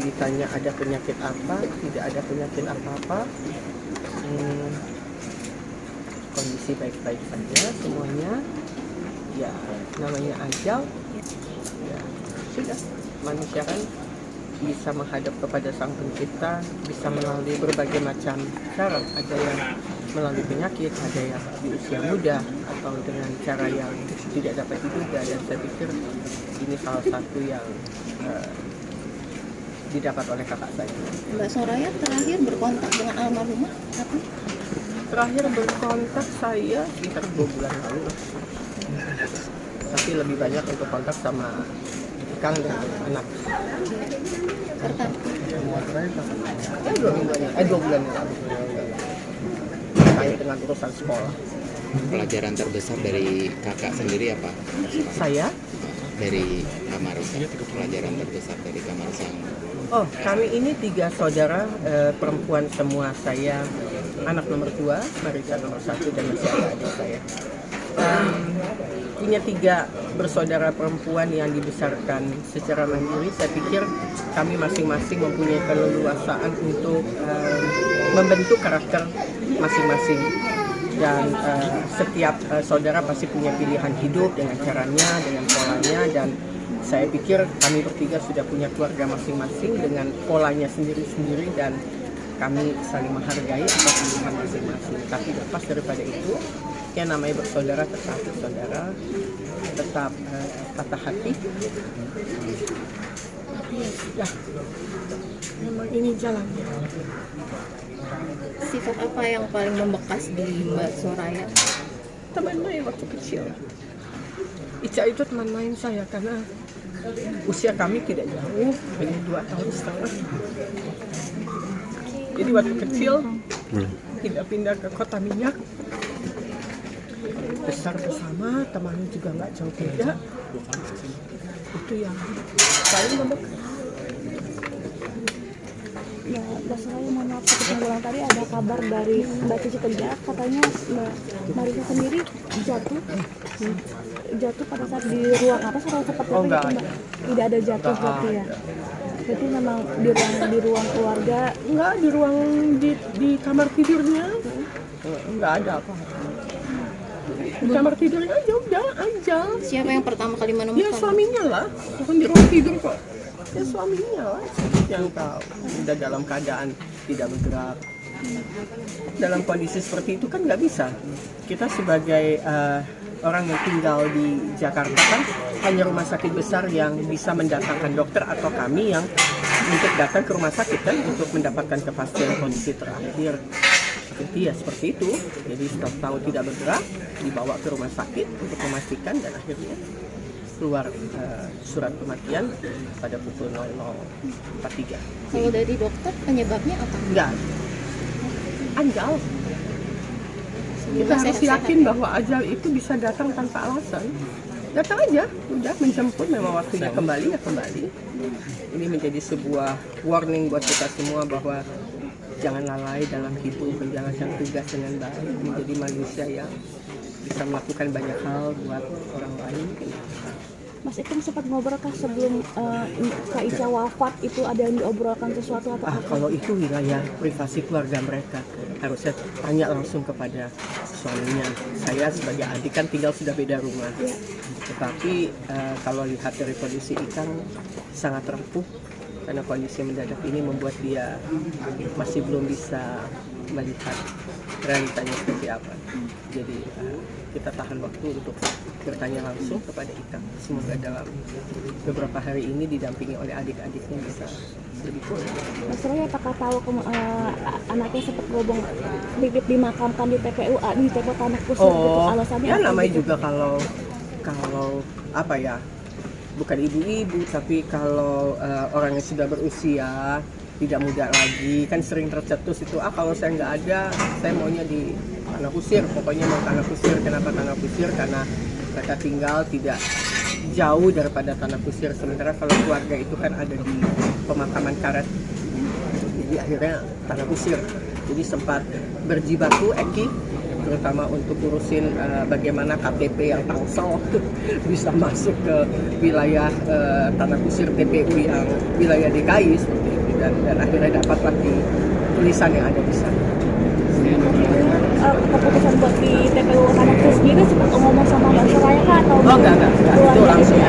ditanya ada penyakit apa, tidak ada penyakit apa-apa. Kondisi baik-baik saja semuanya. Ya, namanya ajal. Ya, sudah. Manusia kan bisa menghadap kepada Sang Pencipta, bisa melalui berbagai macam cara. Ada yang melalui penyakit, ada yang di usia muda, atau dengan cara yang tidak dapat diduga. Dan saya pikir ini salah satu yang didapat oleh kakak saya. Mbak Soraya terakhir berkontak dengan almarhumah kapan? Terakhir berkontak saya sekitar 2 bulan lalu. Tapi lebih banyak untuk kontak sama Kang dan anak. Pertama. Ya 2 bulan yang lalu. Terkait dengan urusan sekolah. Pelajaran terbesar dari kakak sendiri apa? Saya? Dari kamar pelajaran terbesar dari kamar sang. Oh, kami ini 3 saudara perempuan semua. Saya anak nomor 2, Marisa nomor 1, dan masih ada adik saya. Punya 3 bersaudara perempuan yang dibesarkan secara mandiri. Saya pikir kami masing-masing mempunyai keleluasaan untuk membentuk karakter masing-masing. Dan setiap saudara pasti punya pilihan hidup dengan caranya, dengan polanya. Dan saya pikir kami bertiga sudah punya keluarga masing-masing dengan polanya sendiri-sendiri, dan kami saling menghargai atas pilihan masing-masing. Tapi lepas daripada itu, yang namanya bersaudara tetap bersaudara, tetap patah hati. Ya sudah, memang ini jalannya. Sifat apa yang paling membekas di Mbak Soraya? Teman main waktu kecil. Ica itu teman main saya karena usia kami tidak jauh, hanya 2 tahun setengah. Jadi waktu kecil tidak pindah ke kota minyak, besar bersama, temannya juga nggak jauh beda. Itu yang paling membekas. Ya, Mbak Soraya, mohon maaf seperti yang bilang tadi ada kabar dari Mbak Cici Teja, katanya Mbak Marisa sendiri jatuh pada saat di ruang atas atau seperti itu, enggak, Mbak? Tidak ada jatuh berarti ya? Berarti memang di ruang keluarga? Enggak, di ruang di kamar tidurnya enggak ada apa-apa. Di kamar tidurnya aja udah aja. Siapa yang pertama kali menemukan? Ya suaminya lah, bukan di ruang tidur kok. Ya suaminya lah yang tahu. Udah dalam keadaan tidak bergerak. Dalam kondisi seperti itu kan nggak bisa. Kita sebagai orang yang tinggal di Jakarta kan hanya rumah sakit besar yang bisa mendatangkan dokter, atau kami yang untuk datang ke rumah sakit kan untuk mendapatkan kepastian kondisi terakhir. Jadi ya seperti itu. Jadi setelah tahu tidak bergerak, dibawa ke rumah sakit untuk memastikan, dan akhirnya keluar surat kematian pada pukul 00.43. Kalau dari dokter penyebabnya apa? Enggak. Ajal. Kita harus yakin bahwa ajal itu bisa datang tanpa alasan. Datang aja, udah menjemput, memang waktunya kembali ya kembali. Ini menjadi sebuah warning buat kita semua bahwa jangan lalai dalam hidup, menjalankan tugas dengan baik, menjadi manusia yang bisa melakukan banyak hal buat orang lain. Mas Ikung sempat ngobrolkah sebelum Kak Ica wafat itu ada yang diobrolkan sesuatu atau apa? Kalau itu wilayah privasi keluarga mereka, harusnya tanya langsung kepada suaminya. Saya sebagai adik kan tinggal sudah beda rumah. Ya. Tetapi kalau lihat dari kondisi Ikang sangat rapuh, karena kondisi mendadak ini membuat dia masih belum bisa melihat realitanya seperti apa. Jadi kita tahan waktu untuk bertanya langsung kepada Ikang. Semoga dalam beberapa hari ini didampingi oleh adik-adiknya bisa lebih kuat. Mas Soraya, apakah tahu anaknya sempat ngomong dimakamkan di TPU di TPU Tanah Kusir gitu, alasannya ya apa namanya gitu? juga kalau apa ya, bukan ibu-ibu, tapi kalau orang yang sudah berusia tidak muda lagi, kan sering tercetus itu, kalau saya nggak ada, saya maunya di Tanah Kusir, pokoknya mau Tanah Kusir. Kenapa Tanah Kusir? Karena mereka tinggal tidak jauh daripada Tanah Kusir, sementara kalau keluarga itu kan ada di pemakaman karet, jadi akhirnya Tanah Kusir. Jadi sempat berjibaku Eki terutama untuk urusin bagaimana KTP yang Tangsel bisa masuk ke wilayah tanah kusir TPU yang wilayah DKI seperti itu, dan akhirnya dapatlah di tulisan yang ada di sana. Keputusan buat di TPU tanah kusir sendiri sempat ngomong sama Mbak Soraya kah atau Oh enggak, itu langsung